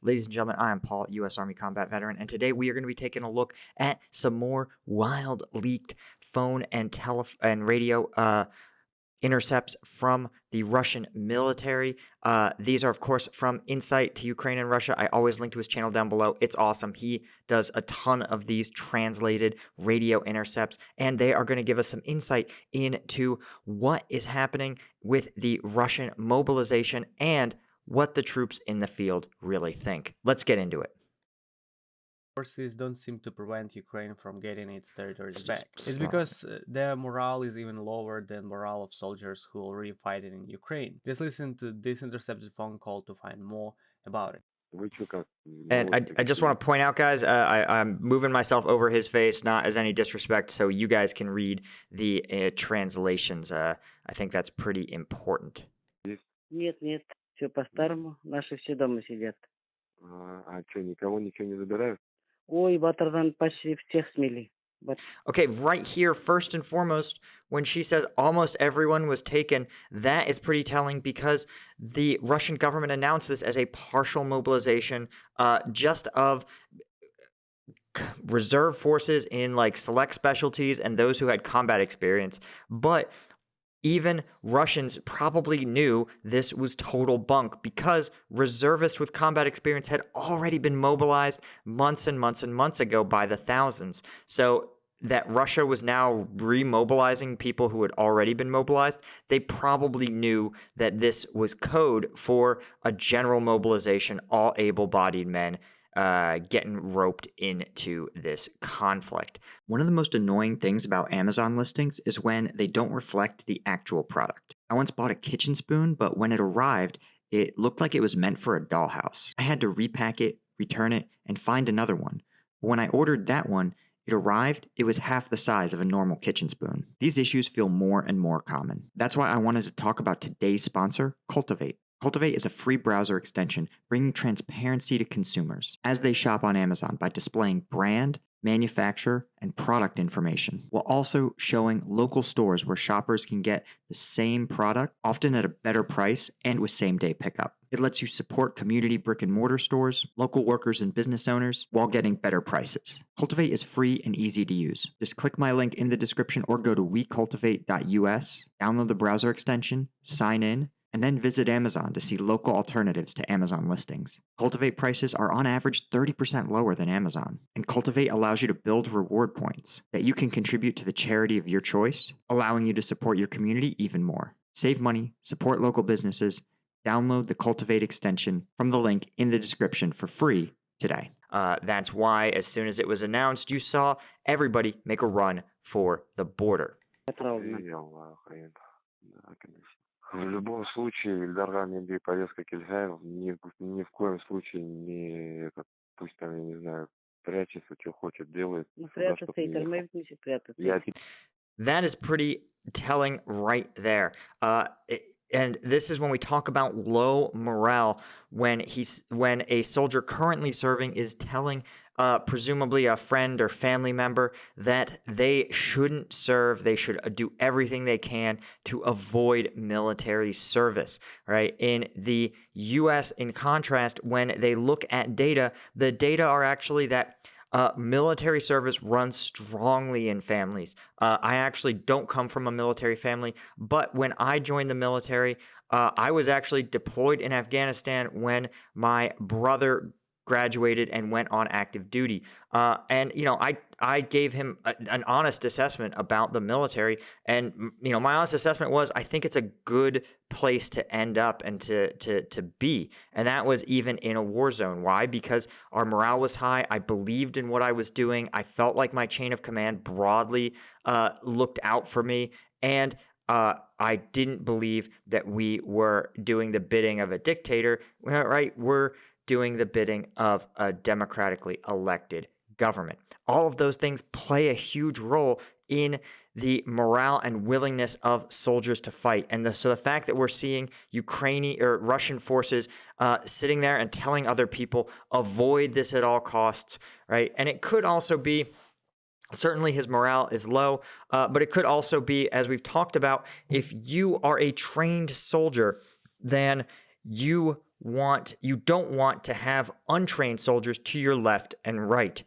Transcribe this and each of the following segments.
Ladies and gentlemen, I am Paul, U.S. Army combat veteran, and today we are going to be taking a look at some more wild leaked phone and radio intercepts from the Russian military. These are, of course, from Insight to Ukraine and Russia. I always link to his channel down below. It's awesome. He does a ton of these translated radio intercepts, and they are going to give us some insight into what is happening with the Russian mobilization and what the troops in the field really think. Let's get into it. Forces don't seem to prevent Ukraine from getting its territories back. It's because their morale is even lower than morale of soldiers who are already fighting in Ukraine. Just listen to this intercepted phone call to find more about it. And I just want to point out, guys, I'm moving myself over his face, not as any disrespect, so you guys can read the translations. I think that's pretty important. Нет, все по-старому. Наши все дома сидят. А что, никого ничего не забирают? Ой, батардан почти всех смели. Okay, right here, first and foremost, when she says almost everyone was taken, that is pretty telling because the Russian government announced this as a partial mobilization just of reserve forces in like select specialties and those who had combat experience. But even Russians probably knew this was total bunk because reservists with combat experience had already been mobilized months and months and months ago by the thousands. So that Russia was now remobilizing people who had already been mobilized, they probably knew that this was code for a general mobilization, all able-bodied men getting roped into this conflict. One of the most annoying things about Amazon listings is when they don't reflect the actual product. I once bought a kitchen spoon, but when it arrived, it looked like it was meant for a dollhouse. I had to repack it, return it, and find another one. But when I ordered that one, it arrived, it was half the size of a normal kitchen spoon. These issues feel more and more common. That's why I wanted to talk about today's sponsor, Cultivate. Cultivate is a free browser extension bringing transparency to consumers as they shop on Amazon by displaying brand, manufacturer, and product information, while also showing local stores where shoppers can get the same product, often at a better price and with same-day pickup. It lets you support community brick-and-mortar stores, local workers and business owners, while getting better prices. Cultivate is free and easy to use. Just click my link in the description or go to wecultivate.us, download the browser extension, sign in, and then visit Amazon to see local alternatives to Amazon listings. Cultivate prices are on average 30% lower than Amazon, and Cultivate allows you to build reward points that you can contribute to the charity of your choice, allowing you to support your community even more. Save money, support local businesses, download the Cultivate extension from the link in the description for free today. That's why as soon as it was announced, you saw everybody make a run for the border. В любом случае, Ильдарга мне повестка Кильзаев ни в коем случае не пусть там, я не знаю, прячется, что хочет, делает. That is pretty telling right there. And this is when we talk about low morale, when a soldier currently serving is telling presumably a friend or family member that they shouldn't serve, they should do everything they can to avoid military service, right? In the U.S., in contrast, when they look at data, the data are actually that military service runs strongly in families. I actually don't come from a military family, but when I joined the military, I was actually deployed in Afghanistan when my brother graduated and went on active duty. And, you know, I gave him an honest assessment about the military. And, you know, my honest assessment was, I think it's a good place to end up and to be. And that was even in a war zone. Why? Because our morale was high. I believed in what I was doing. I felt like my chain of command broadly looked out for me. And I didn't believe that we were doing the bidding of a dictator, right? We're doing the bidding of a democratically elected government. All of those things play a huge role in the morale and willingness of soldiers to fight. And so the fact that we're seeing Ukrainian or Russian forces sitting there and telling other people, avoid this at all costs, right? And it could also be, certainly his morale is low, but it could also be, as we've talked about, if you are a trained soldier, then you don't want to have untrained soldiers to your left and right.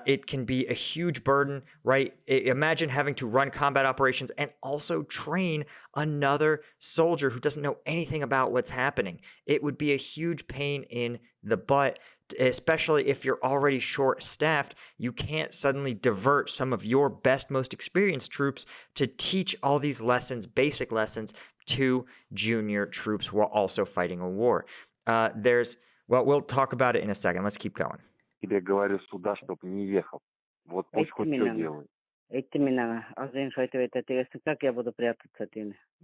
It can be a huge burden, right? Imagine having to run combat operations and also train another soldier who doesn't know anything about what's happening. It would be a huge pain in the butt, especially if you're already short-staffed. You can't suddenly divert some of your best, most experienced troops to teach all these lessons, basic lessons, to junior troops who are also fighting a war. We'll talk about it in a second. Let's keep going. Тебе говорю сюда, чтоб не ехал. Вот пусть хоть что делает.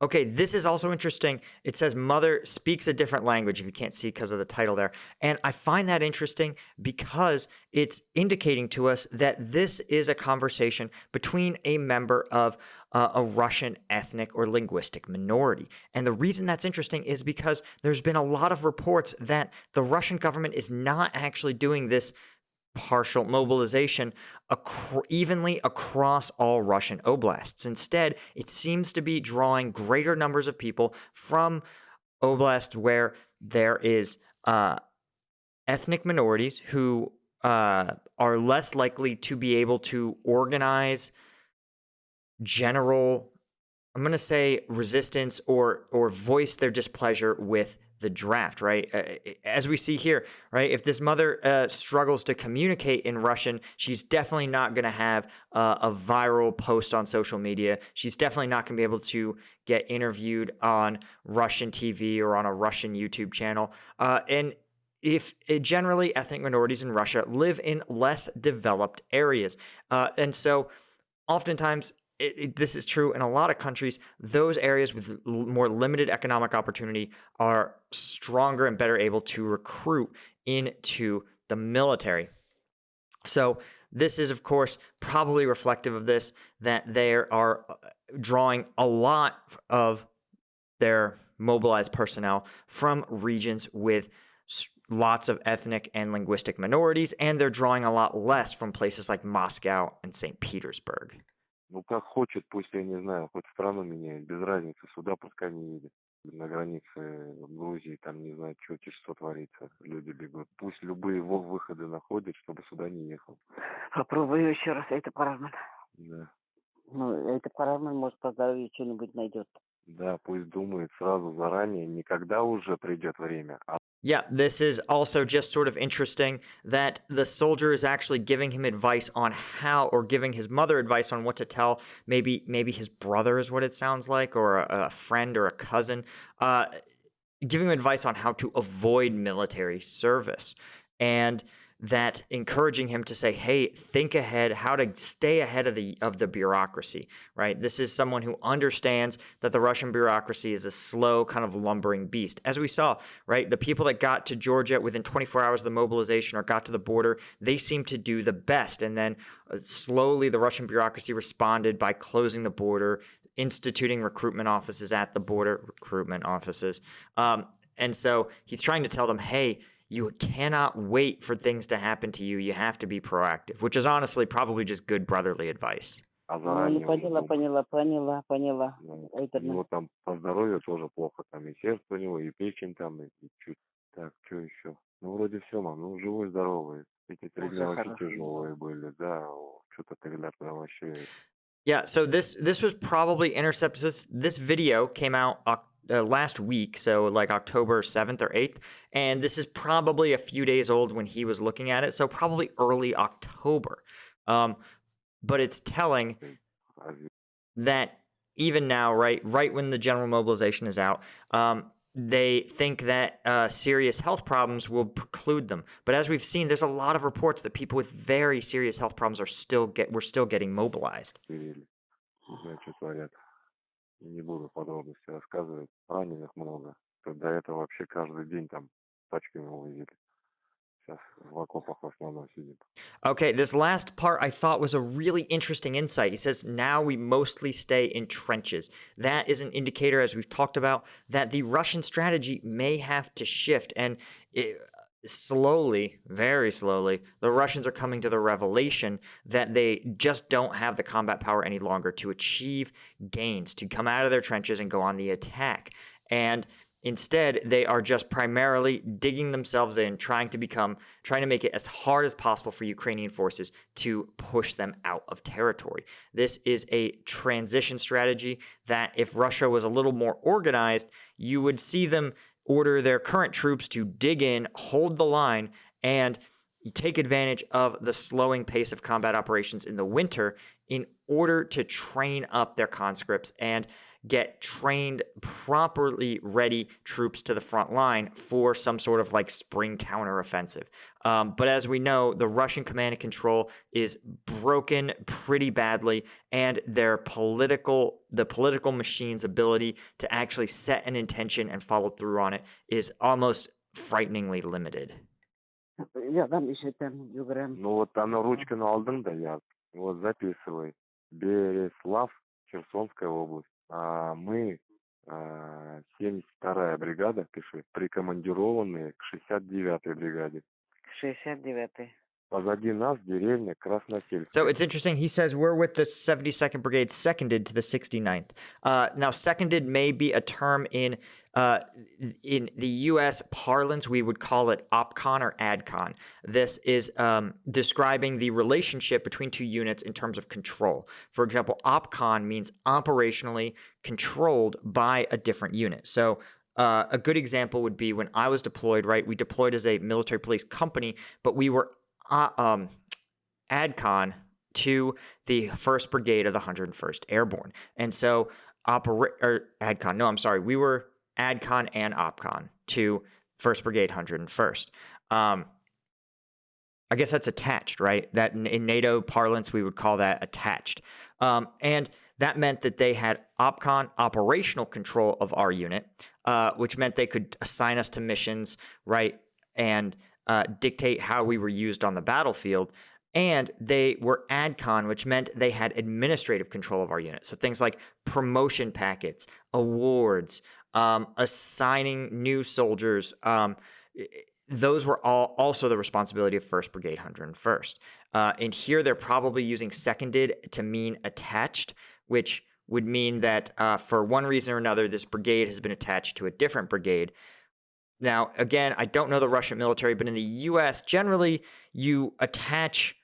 Okay, this is also interesting. It says mother speaks a different language, if you can't see because of the title there. And I find that interesting because it's indicating to us that this is a conversation between a member of a Russian ethnic or linguistic minority. And the reason that's interesting is because there's been a lot of reports that the Russian government is not actually doing this partial mobilization evenly across all Russian oblasts. Instead, it seems to be drawing greater numbers of people from oblasts where there is ethnic minorities who are less likely to be able to organize general, I'm going to say, resistance or voice their displeasure with the draft, right? As we see here, right? If this mother struggles to communicate in Russian, she's definitely not going to have a viral post on social media. She's definitely not going to be able to get interviewed on Russian TV or on a Russian YouTube channel. And generally, ethnic minorities in Russia live in less developed areas. And so oftentimes, this is true in a lot of countries. Those areas with more limited economic opportunity are stronger and better able to recruit into the military. So this is, of course, probably reflective of this, that they are drawing a lot of their mobilized personnel from regions with lots of ethnic and linguistic minorities, and they're drawing a lot less from places like Moscow and St. Petersburg. Ну, как хочет, пусть, я не знаю, хоть страну меняет, без разницы, сюда пускай не едет. На границе Грузии, там, не знаю, что творится, люди бегут. Пусть любые выходы находят, чтобы сюда не ехал. Попробую еще раз, это Парагман. Да. Ну, это Парагман, может, по здоровью что-нибудь найдет. Да, пусть думает сразу, заранее, не когда уже придет время, а Yeah, this is also just sort of interesting that the soldier is actually giving him advice on how, or giving his mother advice on what to tell. Maybe his brother is what it sounds like, or a friend or a cousin, giving him advice on how to avoid military service, and that encouraging him to say, hey, think ahead, how to stay ahead of the bureaucracy, right? This is someone who understands that the Russian bureaucracy is a slow, kind of lumbering beast. As we saw, right, the people that got to Georgia within 24 hours of the mobilization or got to the border, they seemed to do the best. And then slowly the Russian bureaucracy responded by closing the border, instituting recruitment offices at the border, and so he's trying to tell them, hey, you cannot wait for things to happen to you. You have to be proactive, which is honestly probably just good brotherly advice. Поняла. У него там по здоровью тоже плохо, там и сердце у него, и печень там, и чуть. Так, что еще? Ну, вроде все, мам, ну, живой-здоровый. Эти 3 дня вообще тяжелые были, да, что-то тогда прям вообще... Yeah, so this was probably Intercepts. This video came out last week, so like October 7th or 8th, and this is probably a few days old when he was looking at it, so probably early October. But it's telling that even now, right when the general mobilization is out, they think that serious health problems will preclude them. But as we've seen, there's a lot of reports that people with very serious health problems are still getting mobilized. Не буду подробности рассказывать. Раненых много. До этого вообще каждый день там пачками увозили. Сейчас в окопах в основном сидим. Okay, this last part I thought was a really interesting insight. He says, now we mostly stay in trenches. That is an indicator, as we've talked about, that the Russian strategy may have to shift. And slowly, very slowly, the Russians are coming to the revelation that they just don't have the combat power any longer to achieve gains, to come out of their trenches and go on the attack. And Instead, they are just primarily digging themselves in, trying to make it as hard as possible for Ukrainian forces to push them out of territory. This is a transition strategy that if Russia was a little more organized, you would see them order their current troops to dig in, hold the line, and take advantage of the slowing pace of combat operations in the winter in order to train up their conscripts and get trained, properly ready troops to the front line for some sort of like spring counteroffensive. But as we know, the Russian command and control is broken pretty badly, and the political machine's ability to actually set an intention and follow through on it is almost frighteningly limited. Я дам еще там Юграм. Ну вот оно ручкой алдың да, я вот записывай. Береслав, Херсонская область. А мы, 72-я бригада, пиши, прикомандированные к 69-й бригаде. 69-й. Позади нас деревня Красносельская. So it's interesting. He says we're with the 72nd Brigade, seconded to the 69th. Now, seconded may be a term in the U.S. parlance. We would call it OPCON or ADCON. This is describing the relationship between two units in terms of control. For example, OPCON means operationally controlled by a different unit. So a good example would be when I was deployed, right? We deployed as a military police company, but we were ADCON to the 1st Brigade of the 101st Airborne. And so we were ADCON and OPCON to 1st Brigade 101st. I guess that's attached, right? That in NATO parlance, we would call that attached. And that meant that they had OPCON, operational control of our unit, which meant they could assign us to missions, right? And dictate how we were used on the battlefield. And they were ADCON, which meant they had administrative control of our unit. So things like promotion packets, awards, assigning new soldiers, those were all also the responsibility of 1st Brigade 101st. And here they're probably using seconded to mean attached, which would mean that for one reason or another, this brigade has been attached to a different brigade. Now, again, I don't know the Russian military, but in the U.S., generally, you attach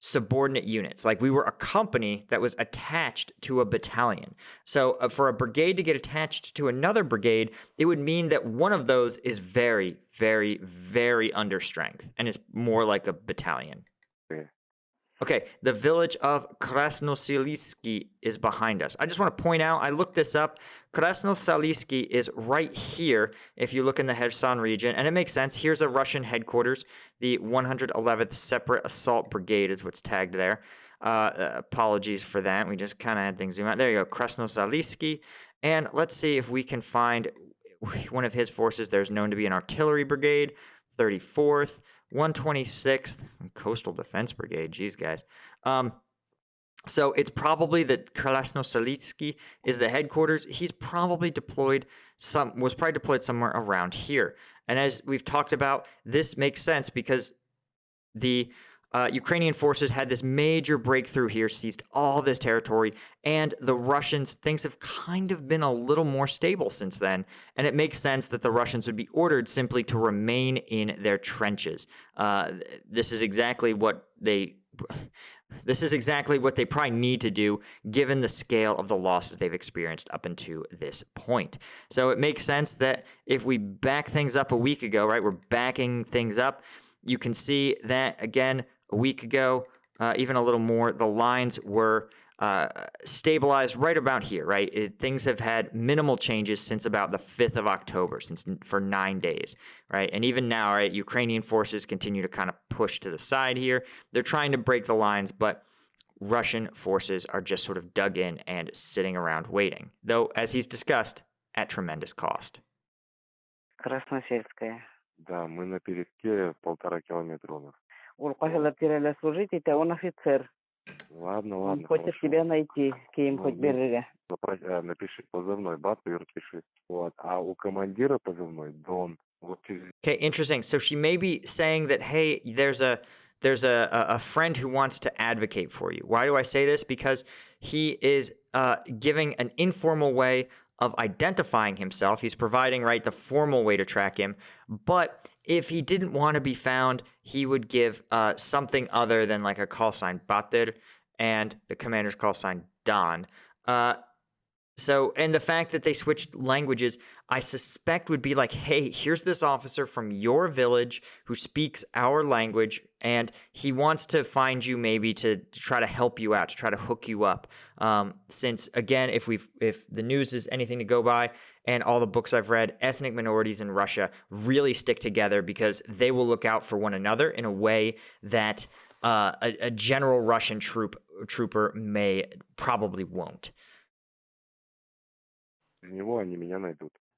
subordinate units. Like we were a company that was attached to a battalion. So for a brigade to get attached to another brigade, it would mean that one of those is very, very, very under strength and is more like a battalion. Okay, the village of Krasnoselitsky is behind us. I just want to point out, I looked this up. Krasnoselitsky is right here if you look in the Kherson region, and it makes sense. Here's a Russian headquarters. The 111th Separate Assault Brigade is what's tagged there. Apologies for that. We just kind of had things zoom out. There you go, Krasnoselitsky. And let's see if we can find one of his forces. There's known to be an artillery brigade, 34th, 126th, Coastal Defense Brigade. Jeez, guys. So it's probably that Krasnoselitsky is the headquarters. He's probably was probably deployed somewhere around here. And as we've talked about, this makes sense because the Ukrainian forces had this major breakthrough here, seized all this territory, and the Russians, things have kind of been a little more stable since then, and it makes sense that the Russians would be ordered simply to remain in their trenches. This is exactly what they probably need to do, given the scale of the losses they've experienced up until this point. So it makes sense that if we back things up a week ago, right, we're backing things up, you can see that, again, a week ago, even a little more, the lines were stabilized right about here, right? Things have had minimal changes since about the 5th of October, for 9 days, right? And even now, right, Ukrainian forces continue to kind of push to the side here. They're trying to break the lines, but Russian forces are just sort of dug in and sitting around waiting, though, as he's discussed, at tremendous cost. Красносельская. Да, мы на передке 1,5 километра у нас. Он хотел служить, это он офицер. Ладно, Он ладно. хочет тебя найти, Киим хоть берега. Напиши позывной, Батыр, пиши. Вот. А у командира позывной Дон. Вот через... Okay, interesting. So she may be saying that, hey, there's a friend who wants to advocate for you. Why do I say this? Because he is giving an informal way of identifying himself. He's providing, right, the formal way to track him. But if he didn't want to be found, he would give something other than like a call sign, Bater, and the commander's call sign, Don. And the fact that they switched languages, I suspect would be like, hey, here's this officer from your village who speaks our language, and he wants to find you maybe to try to help you out, to try to hook you up. Since, again, if the news is anything to go by, and all the books I've read, ethnic minorities in Russia really stick together because they will look out for one another in a way that a general Russian trooper probably won't.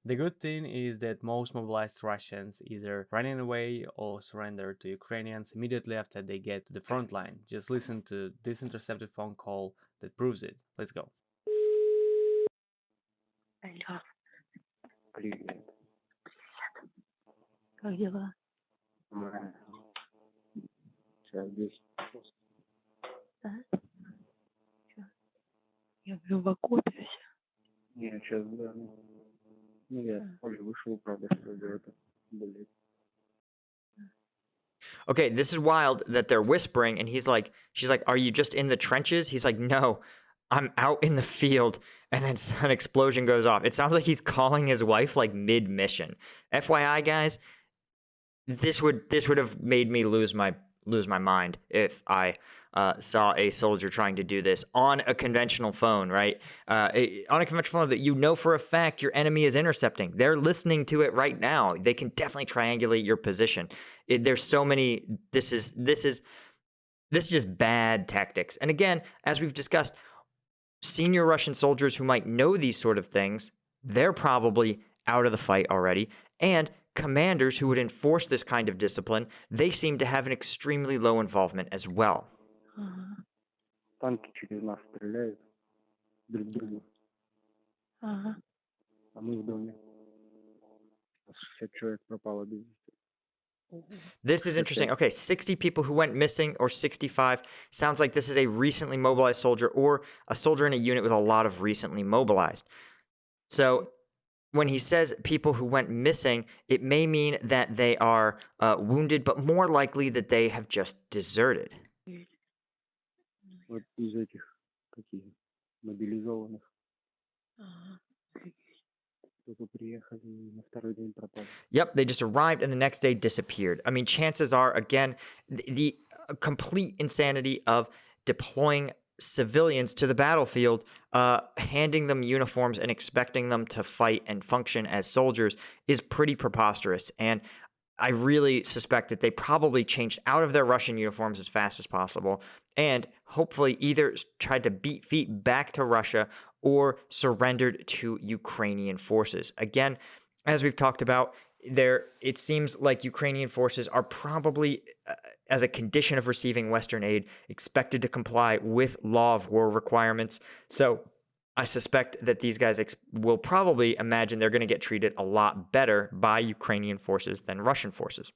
The good thing is that most mobilized Russians either running away or surrender to Ukrainians immediately after they get to the front line. Just listen to this intercepted phone call that proves it. Let's go. Алло, Привет. как дела? Сейчас здесь. Да? Чё? Я говорю, в окопе вся. Нет, сейчас, да. Ну, я в поле вышел, правда, что это болит. Okay, this is wild that they're whispering, and she's like, are you just in the trenches? He's like, no, I'm out in the field. And then an explosion goes off. It sounds like he's calling his wife like mid-mission. FYI, guys, this would have made me lose my mind if I saw a soldier trying to do this on a conventional phone, right? On a conventional phone that you know for a fact your enemy is intercepting. They're listening to it right now. They can definitely triangulate your position. There's so many. This is just bad tactics. And again, as we've discussed, senior Russian soldiers who might know these sort of things, they're probably out of the fight already. And commanders who would enforce this kind of discipline, they seem to have an extremely low involvement as well. Ага, Танки через нас стреляют друг другу, ага. а мы в доме. 60 человек пропало без вести. This is interesting. Okay, 60 people who went missing, or 65. Sounds like this is a recently mobilized soldier or a soldier in a unit with a lot of recently mobilized. So when he says people who went missing, it may mean that they are wounded, but more likely that they have just deserted. Вот из этих каких мобилизованных Ага. только приехали и на второй день пропали. Yep, they just arrived and the next day disappeared. I mean, chances are, again, the complete insanity of deploying civilians to the battlefield, handing them uniforms and expecting them to fight and function as soldiers is pretty preposterous. And I really suspect that they probably changed out of their Russian uniforms as fast as possible and hopefully either tried to beat feet back to Russia or surrendered to Ukrainian forces. Again, as we've talked about, it seems like Ukrainian forces are probably, as a condition of receiving Western aid, expected to comply with law of war requirements. So I suspect that these guys will probably imagine they're going to get treated a lot better by Ukrainian forces than Russian forces.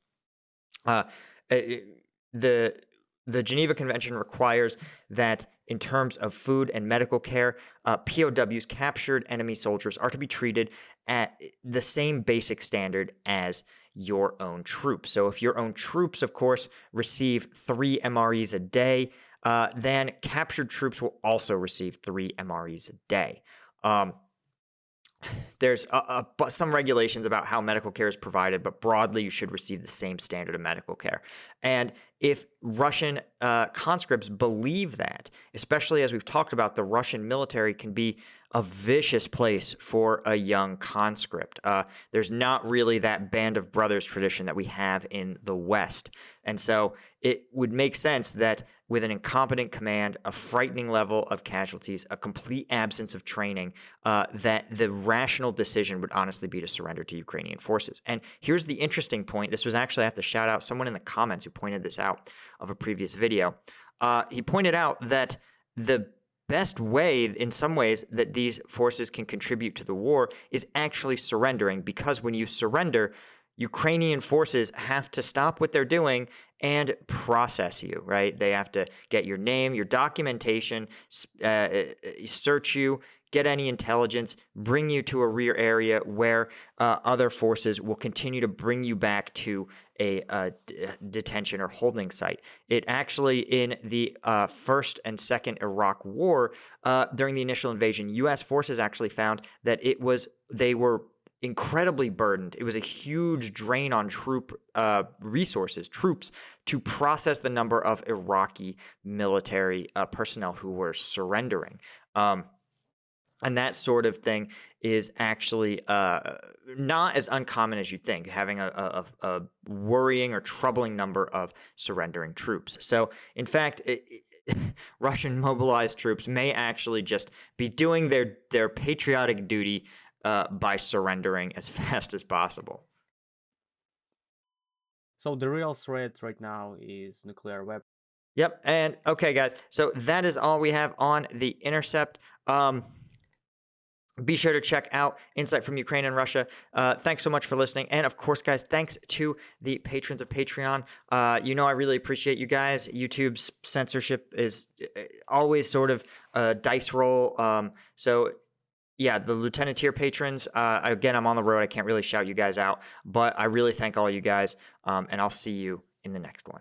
The Geneva Convention requires that in terms of food and medical care, POWs, captured enemy soldiers, are to be treated at the same basic standard as your own troops. So if your own troops, of course, receive 3 MREs a day, then captured troops will also receive 3 MREs a day. There's some regulations about how medical care is provided, but broadly you should receive the same standard of medical care. And if Russian conscripts believe that, especially as we've talked about, the Russian military can be a vicious place for a young conscript. There's not really that band of brothers tradition that we have in the West. And so it would make sense that with an incompetent command, a frightening level of casualties, a complete absence of training, that the rational decision would honestly be to surrender to Ukrainian forces. And here's the interesting point. This was actually, I have to shout out someone in the comments who pointed this out of a previous video. He pointed out that the best way, in some ways, that these forces can contribute to the war is actually surrendering, because when you surrender, Ukrainian forces have to stop what they're doing and process you, right? They have to get your name, your documentation, search you, get any intelligence, bring you to a rear area where other forces will continue to bring you back to a detention or holding site. It actually, in the first and second Iraq War, during the initial invasion, U.S. forces actually found that they were incredibly burdened. It was a huge drain on troops to process the number of Iraqi military personnel who were surrendering. And that sort of thing is actually not as uncommon as you think, having a worrying or troubling number of surrendering troops. So, in fact, Russian mobilized troops may actually just be doing their patriotic duty by surrendering as fast as possible. So the real threat right now is nuclear weapons. Yep. And okay, guys. So that is all we have on the Intercept. Be sure to check out Insight from Ukraine and Russia. Thanks so much for listening. And of course, guys, thanks to the patrons of Patreon. I really appreciate you guys. YouTube's censorship is always sort of a dice roll. So yeah, the lieutenant tier patrons, again, I'm on the road. I can't really shout you guys out, but I really thank all you guys. And I'll see you in the next one.